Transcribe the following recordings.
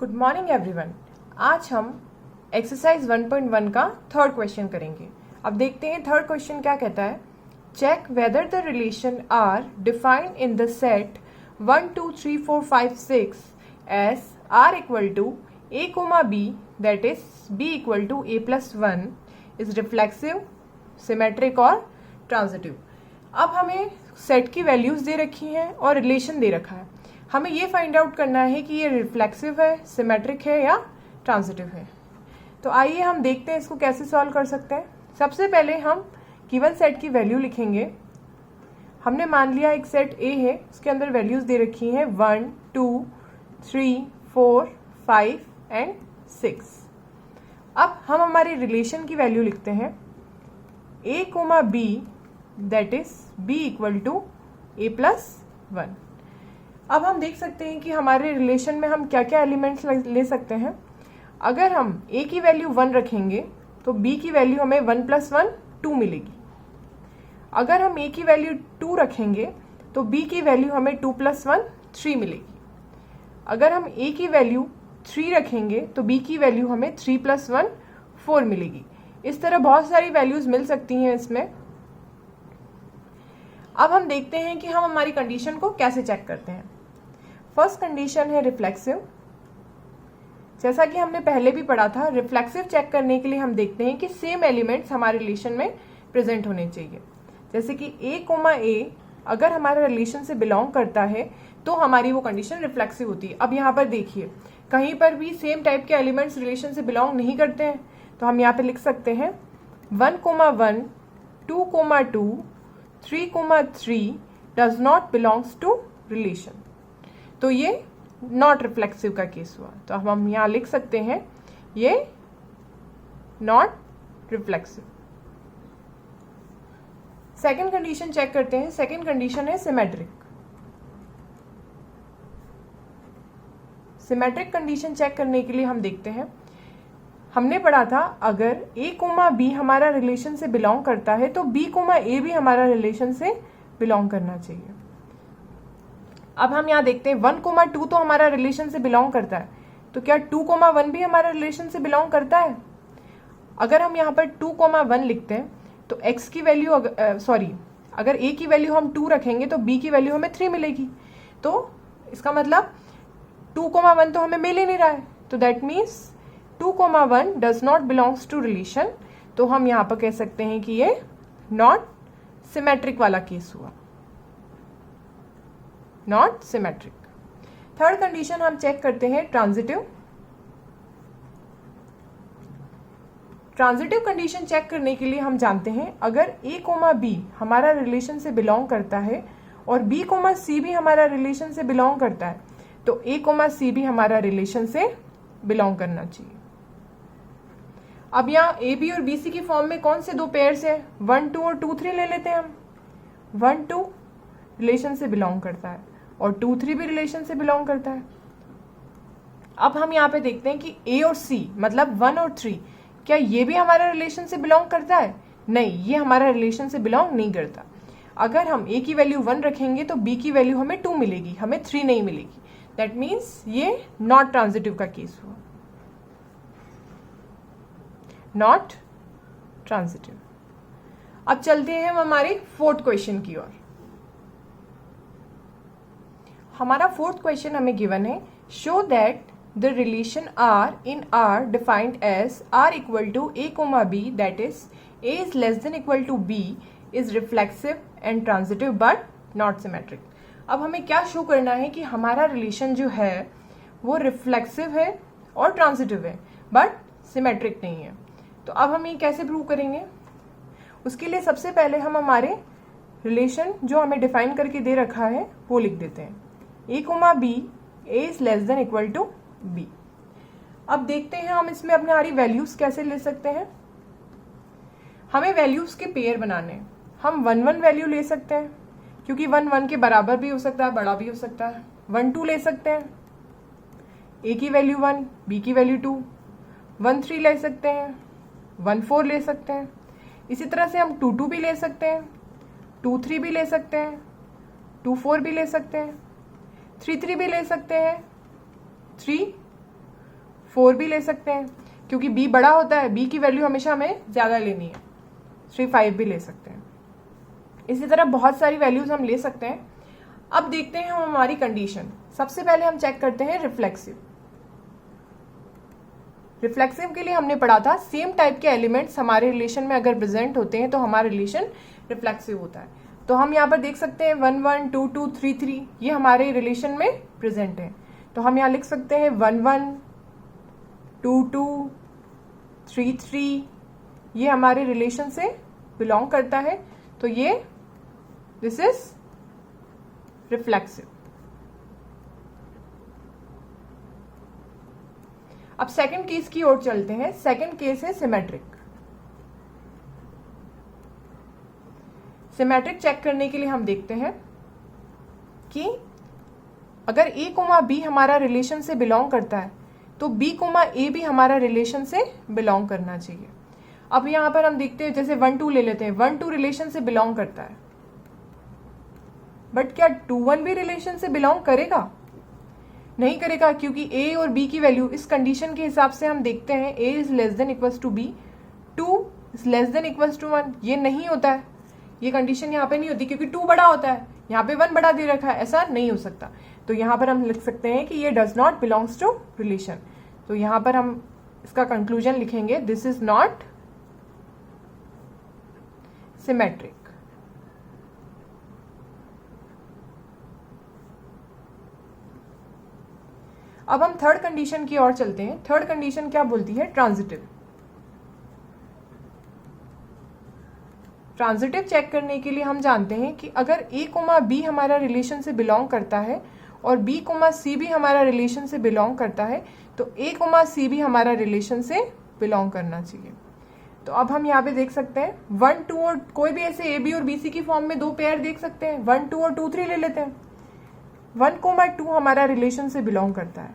Good morning everyone. आज हम exercise 1.1 का थर्ड क्वेश्चन करेंगे। अब देखते हैं थर्ड क्वेश्चन क्या कहता है। Check whether the relation R defined in the set 1 2 3 4 5 6 as R equal to a comma b that is b equal to a plus 1 is reflexive, symmetric और transitive. अब हमें सेट की वैल्यूज दे रखी हैं और रिलेशन दे रखा है। हमें ये फाइंड आउट करना है कि ये रिफ्लेक्सिव है, सिमेट्रिक है या ट्रांजिटिव है। तो आइए हम देखते हैं इसको कैसे सॉल्व कर सकते हैं। सबसे पहले हम गिवन सेट की वैल्यू लिखेंगे। हमने मान लिया एक सेट ए है, उसके अंदर वैल्यूज दे रखी हैं 1 2 3 4 5 एंड 6। अब हम हमारे रिलेशन की वैल्यू लिखते हैं a comma b that is b equal to a plus 1। अब हम देख सकते हैं कि हमारे रिलेशन में हम क्या क्या एलिमेंट्स ले सकते हैं। अगर हम a की वैल्यू 1 रखेंगे तो b की वैल्यू हमें 1 प्लस 1 2 मिलेगी। अगर हम a की वैल्यू 2 रखेंगे तो b की वैल्यू हमें 2 प्लस 1 3 मिलेगी। अगर हम a की वैल्यू 3 रखेंगे तो b की वैल्यू हमें 3 प्लस 1 4 मिलेगी। इस तरह बहुत सारी वैल्यूज मिल सकती हैं इसमें। अब हम देखते हैं कि हम हमारी कंडीशन को कैसे चेक करते हैं। फर्स्ट कंडीशन है रिफ्लेक्सिव। जैसा कि हमने पहले भी पढ़ा था, रिफ्लेक्सिव चेक करने के लिए हम देखते हैं कि सेम एलिमेंट्स हमारे रिलेशन में प्रेजेंट होने चाहिए। जैसे कि a कोमा a अगर हमारे रिलेशन से बिलोंग करता है तो हमारी वो कंडीशन रिफ्लेक्सिव होती है। अब यहाँ पर देखिए, कहीं पर भी सेम टाइप के एलिमेंट्स रिलेशन से बिलोंग नहीं करते हैं, तो हम यहाँ पे लिख सकते हैं 1 comma 1 2 comma 2 3 comma 3 does not belongs to relation. तो ये नॉट रिफ्लेक्सिव का केस हुआ। तो हम यहाँ लिख सकते हैं ये not reflexive. Second condition check करते हैं। सेकेंड कंडीशन है सिमेट्रिक। सिमेट्रिक कंडीशन चेक करने के लिए हम देखते हैं, हमने पढ़ा था अगर a कोमा b हमारा रिलेशन से बिलोंग करता है तो b कोमा a भी हमारा रिलेशन से बिलोंग करना चाहिए। अब हम यहाँ देखते हैं 1 कोमा 2 तो हमारा रिलेशन से बिलोंग करता है, तो क्या 2 कोमा 1 भी हमारा रिलेशन से बिलोंग करता है? अगर हम यहाँ पर 2 कोमा 1 लिखते हैं तो x की वैल्यू अगर a की वैल्यू हम 2 रखेंगे तो b की वैल्यू हमें 3 मिलेगी। तो इसका मतलब 2 कोमा 1 तो हमें मिल ही नहीं रहा है, तो that means 2 comma 1 does not belongs to relation. तो हम यहाँ पर कह सकते हैं कि ये नॉट सिमेट्रिक वाला केस हुआ, नॉट सिमेट्रिक। थर्ड कंडीशन हम चेक करते हैं ट्रांजिटिव। ट्रांजिटिव कंडीशन चेक करने के लिए हम जानते हैं अगर a कोमा b हमारा रिलेशन से बिलोंग करता है और b कोमा c भी हमारा रिलेशन से बिलोंग करता है तो a कोमा c भी हमारा रिलेशन से बिलोंग करना चाहिए। अब यहाँ ए बी और बी सी की फॉर्म में कौन से दो पेयर्स है? 1 2 और 2 3 ले लेते हैं हम। 1 2 रिलेशन से बिलोंग करता है और 2 3 भी रिलेशन से बिलोंग करता है। अब हम यहाँ पे देखते हैं कि ए और सी मतलब 1 और 3 क्या ये भी हमारा रिलेशन से बिलोंग करता है? नहीं, ये हमारा रिलेशन से बिलोंग नहीं करता। अगर हम ए की वैल्यू 1 रखेंगे तो बी की वैल्यू हमें 2 मिलेगी, हमें 3 नहीं मिलेगी। दैट मीन्स ये नॉट ट्रांजिटिव का केस हुआ, नॉट ट्रांजिटिव। अब चलते हैं हम हमारे फोर्थ क्वेश्चन की ओर। हमारा फोर्थ क्वेश्चन हमें गिवन है, show that the relation R in R defined as R equal to a comma b that is a is less than equal to b is reflexive and transitive but not symmetric. अब हमें क्या show करना है कि हमारा relation जो है वो रिफ्लेक्सिव है और ट्रांजिटिव है बट सिमेट्रिक नहीं है। तो अब हम ये कैसे प्रूव करेंगे? उसके लिए सबसे पहले हम हमारे रिलेशन जो हमें डिफाइन करके दे रखा है वो लिख देते हैं, a comma b a is less than equal to b। अब देखते हैं हम इसमें अपने सारी वैल्यूज कैसे ले सकते हैं। हमें वैल्यूज के पेयर बनाने हैं। हम 1 1 वैल्यू ले सकते हैं क्योंकि 1 1 के बराबर भी हो सकता है, बड़ा भी हो सकता है। 1 2 ले सकते हैं, a की वैल्यू 1 b की वैल्यू 2। 1 3 ले सकते हैं, 1 4 ले सकते हैं। इसी तरह से हम 2 2 भी ले सकते हैं, 2 3 भी ले सकते हैं, 2 4 भी ले सकते हैं, 3 3 भी ले सकते हैं, 3 4 भी ले सकते हैं, क्योंकि b बड़ा होता है, b की वैल्यू हमेशा हमें ज़्यादा लेनी है। 3, 5 भी ले सकते हैं। इसी तरह बहुत सारी वैल्यूज हम ले सकते हैं। अब देखते हैं हम हमारी कंडीशन। सबसे पहले हम चेक करते हैं रिफ्लेक्सिव। रिफ्लेक्सिव के लिए हमने पढ़ा था सेम टाइप के एलिमेंट्स हमारे रिलेशन में अगर प्रेजेंट होते हैं तो हमारा रिलेशन रिफ्लेक्सिव होता है। तो हम यहाँ पर देख सकते हैं 1 1 2 2 3 3 ये हमारे रिलेशन में प्रेजेंट है। तो हम यहाँ लिख सकते हैं 1 1 2 2 3 3 ये हमारे रिलेशन से बिलोंग करता है। तो ये दिस इज रिफ्लेक्सिव। अब सेकंड केस की ओर चलते हैं। सेकंड केस है सिमेट्रिक। सिमेट्रिक चेक करने के लिए हम देखते हैं कि अगर a, b हमारा रिलेशन से बिलोंग करता है तो b, a भी हमारा रिलेशन से बिलोंग करना चाहिए। अब यहां पर हम देखते हैं, जैसे 1 2 ले लेते हैं। 1 2 रिलेशन से बिलोंग करता है, बट क्या 2 1 भी रिलेशन से बिलोंग करेगा? नहीं करेगा, क्योंकि a और b की वैल्यू इस कंडीशन के हिसाब से हम देखते हैं a is less than equals to b, 2 is less than equals to 1। ये नहीं होता है, ये कंडीशन यहाँ पे नहीं होती, क्योंकि 2 बड़ा होता है, यहाँ पे 1 बड़ा दे रखा है, ऐसा नहीं हो सकता। तो यहाँ पर हम लिख सकते हैं कि ये does not belongs to relation. तो यहाँ पर हम इसका कंक्लूजन लिखेंगे, दिस इज नॉट सिमेट्रिक। अब हम थर्ड कंडीशन की ओर चलते हैं। थर्ड कंडीशन क्या बोलती है? ट्रांजिटिव। ट्रांजिटिव चेक करने के लिए हम जानते हैं कि अगर a, b हमारा रिलेशन से बिलोंग करता है और b, c भी हमारा रिलेशन से बिलोंग करता है तो a, c भी हमारा रिलेशन से बिलोंग करना चाहिए। तो अब हम यहाँ पे देख सकते हैं 1 2 और कोई भी ऐसे a, b और b, c की फॉर्म में 2 पेयर देख सकते हैं। 1 2 और 2 3 ले लेते हैं। 1, 2 हमारा रिलेशन से बिलोंग करता है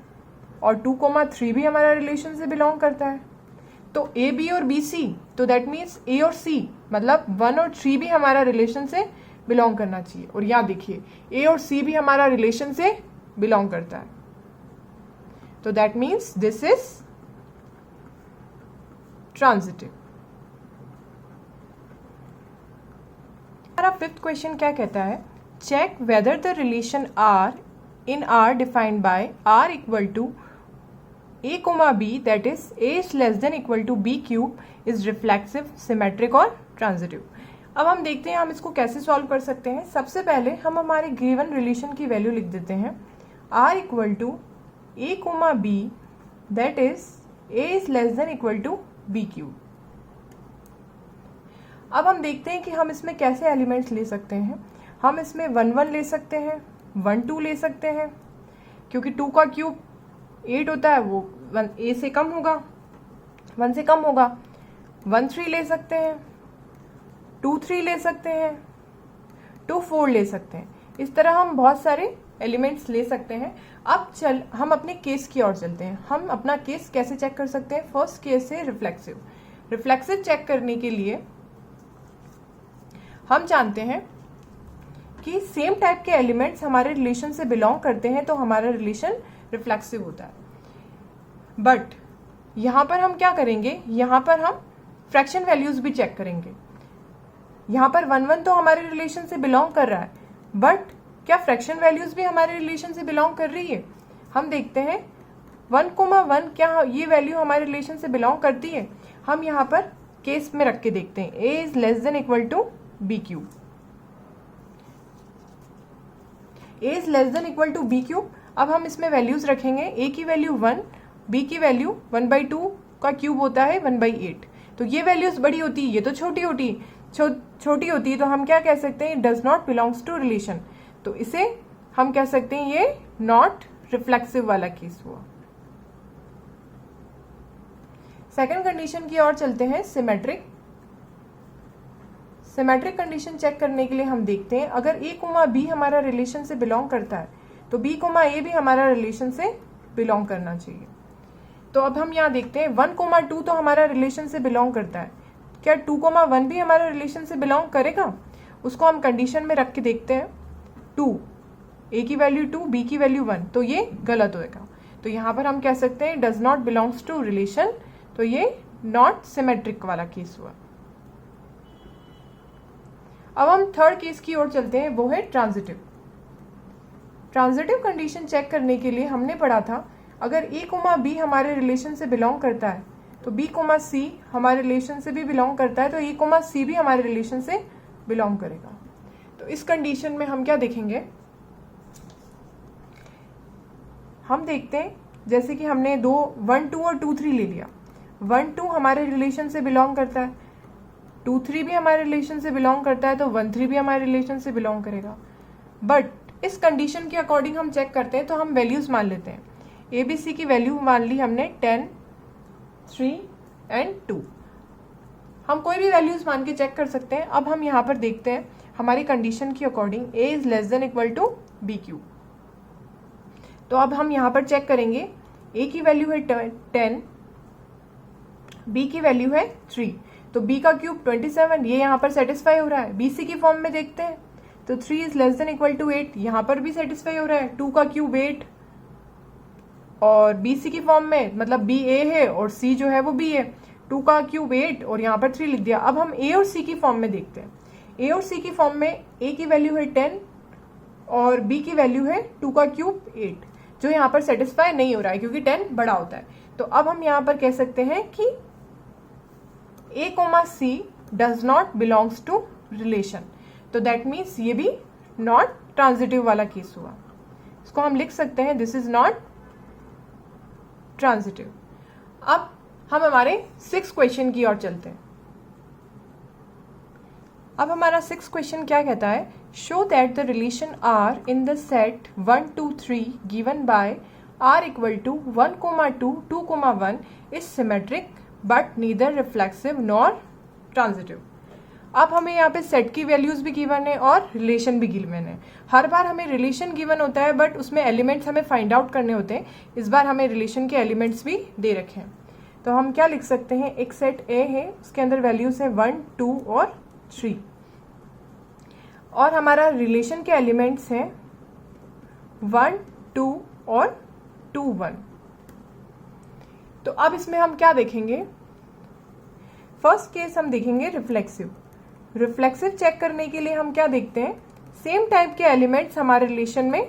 और 2, 3 भी हमारा रिलेशन से बिलोंग करता है। तो ए, बी और बी, सी, तो दैट मीन्स ए और सी, मतलब 1 और 3 भी हमारा रिलेशन से बिलोंग करना चाहिए। और यहाँ देखिए ए और सी भी हमारा रिलेशन से बिलोंग करता है। तो that means this is transitive. हमारा फिफ्थ क्वेश्चन क्या कहता है? Check whether the relation R in R defined by R equal to a, b, that is a is less than equal to b cube is reflexive, symmetric और transitive। अब हम देखते हैं हम इसको कैसे सॉल्व कर सकते हैं। सबसे पहले हम हमारे गिवन रिलेशन की वैल्यू लिख देते हैं r equal to a, b, that is a is less than equal to b cube। अब हम देखते हैं कि हम इसमें कैसे एलिमेंट्स ले सकते हैं। हम इसमें 1 1 ले सकते हैं, 1 2 ले सकते हैं, क्योंकि 2 का क्यूब 8 होता है, वो 1 से कम होगा, 1 से कम होगा। 1 3 ले सकते हैं, 2 3 ले सकते हैं, 2 4 ले सकते हैं। इस तरह हम बहुत सारे एलिमेंट्स ले सकते हैं। अब हम अपने केस की ओर चलते हैं। हम अपना केस कैसे चेक कर सकते हैं? फर्स्ट केस है रिफ्लेक्सिव। रिफ्लेक्सिव चेक करने के लिए हम जानते हैं कि सेम टाइप के एलिमेंट्स हमारे रिलेशन से बिलोंग करते हैं तो हमारा रिलेशन रिफ्लेक्सिव होता है। बट यहां पर हम क्या करेंगे? यहां पर हम फ्रैक्शन वैल्यूज भी चेक करेंगे। यहां पर 1 1 तो हमारे रिलेशन से बिलोंग कर रहा है, बट क्या फ्रैक्शन वैल्यूज भी हमारे रिलेशन से बिलोंग कर रही है? हम देखते हैं 1, 1 क्या ये वैल्यू हमारे रिलेशन से बिलोंग करती है? हम यहां पर केस में रख के देखते हैं a is less than equal to B cube. a is less than equal to B cube. अब हम इसमें वैल्यूज रखेंगे। a की वैल्यू 1, b की वैल्यू 1/2 का क्यूब होता है 1/8। तो ये वैल्यूज बड़ी होती है, ये तो छोटी होती है, तो हम क्या कह सकते हैं? Does not belongs to relation. तो इसे हम कह सकते हैं ये नॉट रिफ्लेक्सिव वाला केस हुआ। सेकंड कंडीशन की ओर चलते हैं, सिमेट्रिक। सिमेट्रिक कंडीशन चेक करने के लिए हम देखते हैं अगर a, b हमारा रिलेशन से बिलोंग करता है तो b, a भी हमारा रिलेशन से बिलोंग करना चाहिए। तो अब हम यहाँ देखते हैं 1, 2 तो हमारा रिलेशन से बिलोंग करता है। क्या 2, 1 भी हमारा रिलेशन से बिलोंग करेगा? उसको हम कंडीशन में रख के देखते हैं। 2, a की वैल्यू 2, b की वैल्यू 1, तो ये गलत होएगा। तो यहाँ पर हम कह सकते हैं does not belongs to relation, तो ये नॉट सिमेट्रिक वाला केस हुआ। अब हम थर्ड केस की ओर चलते हैं, वो है ट्रांजिटिव। ट्रांजिटिव कंडीशन चेक करने के लिए हमने पढ़ा था अगर ए कोमा बी हमारे रिलेशन से बिलोंग करता है तो बी कोमा सी हमारे रिलेशन से भी बिलोंग करता है, तो ए कोमा सी भी हमारे रिलेशन से बिलोंग करेगा। तो इस कंडीशन में हम क्या देखेंगे, हम देखते हैं जैसे कि हमने 1 2 और 2 3 ले लिया। 1 2 हमारे रिलेशन से बिलोंग करता है, 2 3 भी हमारे रिलेशन से बिलोंग करता है, तो 1 3 भी हमारे रिलेशन से बिलोंग करेगा। बट इस कंडीशन के अकॉर्डिंग हम चेक करते हैं, तो हम वैल्यूज मान लेते हैं। ए बी सी की वैल्यू मान ली हमने 10 3 एंड 2। हम कोई भी वैल्यूज मान के चेक कर सकते हैं। अब हम यहाँ पर देखते हैं हमारी कंडीशन की according A is less than equal to B cube. तो अब हम यहाँ पर चेक करेंगे, ए की वैल्यू है 10, बी की वैल्यू है 3, तो बी का क्यूब 27, ये यहाँ पर सेटिस्फाई हो रहा है। बी सी की फॉर्म में देखते हैं तो 3 is less than equal to 8, यहाँ पर भी सेटिस्फाई हो रहा है। 2 का क्यूब 8, और बी सी की फॉर्म में मतलब बी ए है और सी जो है वो बी है, 2 का क्यूब 8 और यहाँ पर 3 लिख दिया। अब हम ए और सी की फॉर्म में देखते हैं। ए और सी की फॉर्म में ए की वैल्यू है 10 और बी की वैल्यू है 2 का क्यूब 8, जो यहाँ पर सेटिस्फाई नहीं हो रहा है क्योंकि 10 बड़ा होता है। तो अब हम यहाँ पर कह सकते हैं कि a comma c does not belongs to relation, तो दैट मीन्स ये भी नॉट ट्रांजिटिव वाला केस हुआ। इसको हम लिख सकते हैं दिस इज नॉट ट्रांजिटिव। अब हम हमारे 6th क्वेश्चन की ओर चलते हैं। अब हमारा 6th क्वेश्चन क्या कहता है, show that the relation R in the set 1 2 3 given by R equal to 1 2 2 1 is symmetric but neither reflexive nor transitive. अब हमें यहाँ पे सेट की वैल्यूज भी गिवन है और रिलेशन भी गिवन है। हर बार हमें रिलेशन गिवन होता है बट उसमें एलिमेंट्स हमें फाइंड आउट करने होते हैं। इस बार हमें रिलेशन के एलिमेंट्स भी दे रखे हैं। तो हम क्या लिख सकते हैं, एक सेट ए है, उसके अंदर वैल्यूज है 1 2 और 3 और हमारा रिलेशन के एलिमेंट्स हैं 1 2 और 2 1। तो अब इसमें हम क्या देखेंगे, फर्स्ट केस हम देखेंगे रिफ्लेक्सिव। रिफ्लेक्सिव चेक करने के लिए हम क्या देखते हैं, सेम टाइप के एलिमेंट्स हमारे रिलेशन में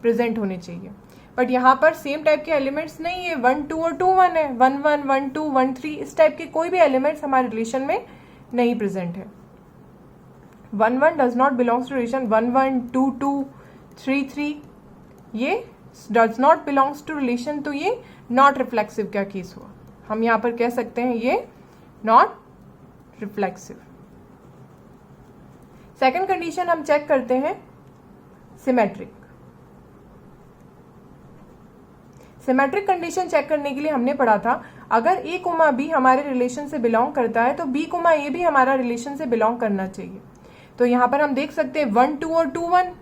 प्रेजेंट होने चाहिए। बट यहाँ पर सेम टाइप के एलिमेंट्स नहीं है, 1 2 और 2 1 है, 1 1 1 2 1 3 इस टाइप के कोई भी एलिमेंट्स हमारे रिलेशन में नहीं प्रेजेंट है। 1 1 does not belongs to relation, 1 1 2 2 3 3 ये does not belongs to relation, तो ये नॉट रिफ्लेक्सिव का केस हुआ। हम यहाँ पर कह सकते हैं ये नॉट रिफ्लेक्सिव। सेकेंड कंडीशन हम चेक करते हैं सिमेट्रिक। सिमेट्रिक कंडीशन चेक करने के लिए हमने पढ़ा था अगर ए कोमा बी हमारे रिलेशन से बिलोंग करता है तो बी कोमा ए भी हमारा रिलेशन से बिलोंग करना चाहिए। तो यहाँ पर हम देख सकते हैं 1 2 और 2 1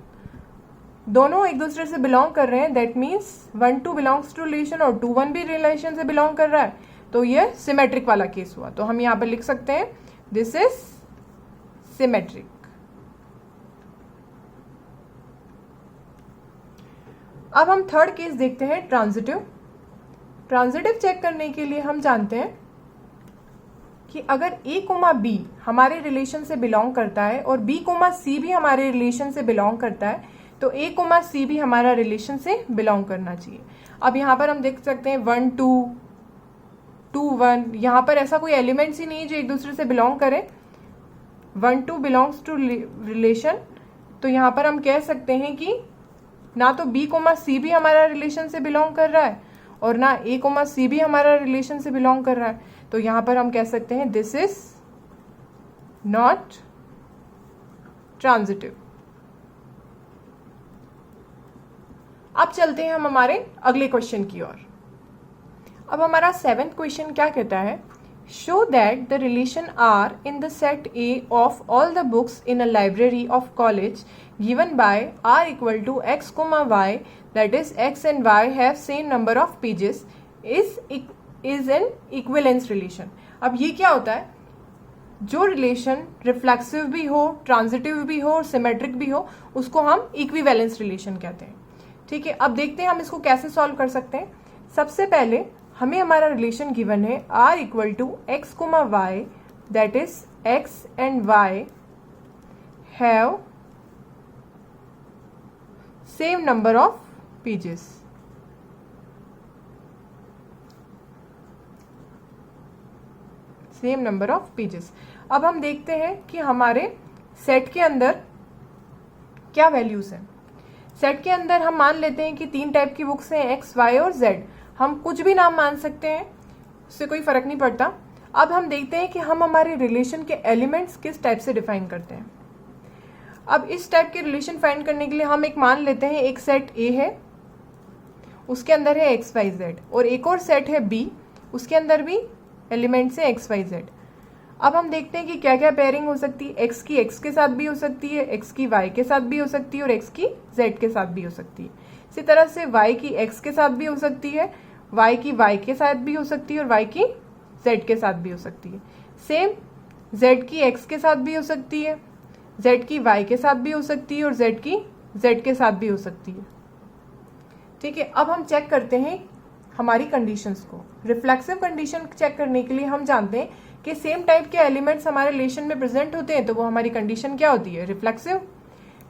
दोनों एक दूसरे से बिलोंग कर रहे हैं, that means 1 2 belongs to relation और 2 1 भी रिलेशन से बिलोंग कर रहा है, तो ये सिमेट्रिक वाला केस हुआ। तो हम यहाँ पर लिख सकते हैं दिस इज सिमेट्रिक। अब हम थर्ड केस देखते हैं ट्रांजिटिव। ट्रांजिटिव चेक करने के लिए हम जानते हैं कि अगर ए कोमा बी हमारे रिलेशन से बिलोंग करता है और बी कोमा सी भी हमारे रिलेशन से बिलोंग करता है तो ए कोमा सी भी हमारा रिलेशन से बिलोंग करना चाहिए। अब यहाँ पर हम देख सकते हैं 1 2 2 1, यहाँ पर ऐसा कोई एलिमेंट्स ही नहीं है जो एक दूसरे से बिलोंग करे। 1 2 बिलोंग्स टू रिलेशन, तो यहाँ पर हम कह सकते हैं कि ना तो बी कोमा सी भी हमारा रिलेशन से बिलोंग कर रहा है और ना ए कोमा सी भी हमारा रिलेशन से बिलोंग कर रहा है, तो यहाँ पर हम कह सकते हैं दिस इज नॉट ट्रांजिटिव। अब चलते हैं हम हमारे अगले क्वेश्चन की ओर। अब हमारा 7th क्वेश्चन क्या कहता है, show that the relation R in the set A of all the books in a library of college given by R equal to X comma Y, that is X and Y have same number of pages is an equivalence relation. अब ये क्या होता है, जो relation reflexive भी हो, transitive भी हो और सिमेट्रिक भी हो उसको हम इक्विवेलेंस रिलेशन कहते हैं। ठीक है, अब देखते हैं हम इसको कैसे सॉल्व कर सकते हैं। सबसे पहले हमें हमारा रिलेशन गिवन है r equal to X comma Y, that is x and y have same number of pages. Same number of pages. अब हम देखते हैं कि हमारे सेट के अंदर क्या वैल्यूज हैं। सेट के अंदर हम मान लेते हैं कि 3 टाइप की बुक्स हैं, एक्स, वाई और जेड। हम कुछ भी नाम मान सकते हैं, उससे कोई फर्क नहीं पड़ता। अब हम देखते हैं कि हम हमारे रिलेशन के एलिमेंट्स किस टाइप से डिफाइन करते हैं। अब इस टाइप के रिलेशन फाइंड करने के लिए हम एक मान लेते हैं, एक सेट ए है, उसके अंदर है एक्स वाई जेड, और एक और सेट है बी, उसके अंदर भी एलिमेंट्स है एक्स वाई जेड। अब हम देखते हैं कि क्या क्या पेयरिंग हो सकती है। एक्स की एक्स के साथ भी हो सकती है, एक्स की वाई के साथ भी हो सकती है, और एक्स की जेड के साथ भी हो सकती है। इसी तरह से वाई की एक्स के साथ भी हो सकती है, वाई की वाई के साथ भी हो सकती है, और वाई की जेड के साथ भी हो सकती है। सेम जेड की एक्स के साथ भी हो सकती है, जेड की वाई के साथ भी हो सकती है, और जेड की जेड के साथ भी हो सकती है। ठीक है, अब हम चेक करते हैं हमारी कंडीशंस को। रिफ्लेक्सिव कंडीशन चेक करने के लिए हम जानते हैं कि सेम टाइप के एलिमेंट्स हमारे रिलेशन में प्रेजेंट होते हैं, तो वो हमारी कंडीशन क्या होती है, रिफ्लेक्सिव।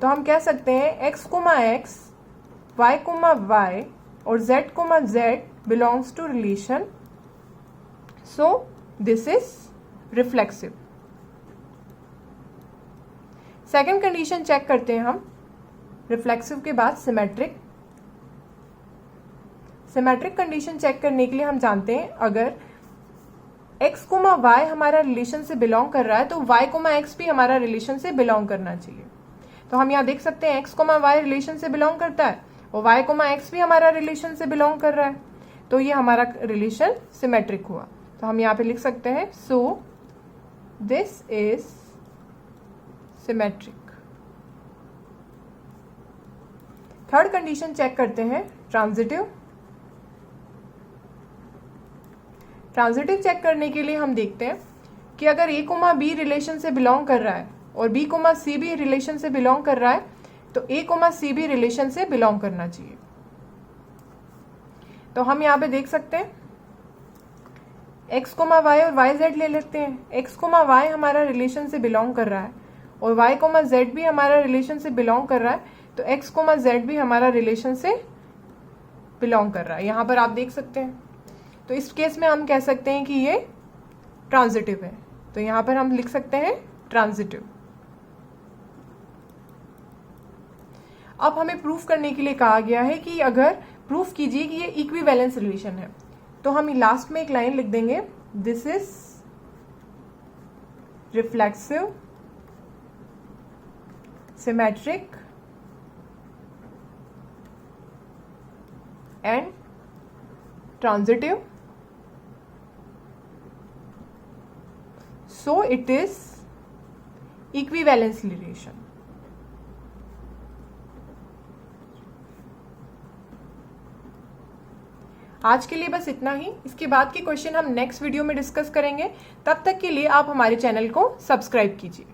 तो हम कह सकते हैं x comma x, y comma y और z comma z belongs to relation, so this is reflexive. Second condition check करते हैं हम रिफ्लेक्सिव के बाद, सिमेट्रिक। सिमेट्रिक कंडीशन चेक करने के लिए हम जानते हैं अगर x कोमा वाई हमारा रिलेशन से बिलोंग कर रहा है तो y कोमा एक्स भी हमारा रिलेशन से बिलोंग करना चाहिए। तो हम यहाँ देख सकते हैं x कोमा वाई रिलेशन से बिलोंग करता है और y कोमा एक्स भी हमारा रिलेशन से बिलोंग कर रहा है, तो ये हमारा रिलेशन सिमेट्रिक हुआ। तो हम यहाँ पे लिख सकते हैं so this is symmetric. Third condition check करते हैं ट्रांजिटिव। ट्रांजिटिव चेक करने के लिए हम देखते हैं कि अगर a कोमा बी रिलेशन से बिलोंग कर रहा है और b कोमा सी भी रिलेशन से बिलोंग कर रहा है तो a कोमा सी भी रिलेशन से बिलोंग करना चाहिए। तो हम यहाँ पे देख सकते हैं x कोमा वाई और y जेड ले लेते हैं। x कोमा वाई हमारा रिलेशन से बिलोंग कर रहा है और y कोमा जेड भी हमारा रिलेशन से बिलोंग कर रहा है, तो x कोमा जेड भी हमारा रिलेशन से बिलोंग कर रहा है। यहाँ पर आप देख सकते हैं। तो इस केस में हम कह सकते हैं कि ये ट्रांजिटिव है, तो यहाँ पर हम लिख सकते हैं ट्रांजिटिव। अब हमें प्रूफ करने के लिए कहा गया है कि अगर प्रूफ कीजिए कि ये इक्विवेलेंस रिलेशन है, तो हम लास्ट में एक लाइन लिख देंगे, this is reflexive, symmetric and transitive, so it is equivalence relation। आज के लिए बस इतना ही। इसके बाद के क्वेश्चन हम नेक्स्ट वीडियो में डिस्कस करेंगे। तब तक के लिए आप हमारे चैनल को सब्सक्राइब कीजिए।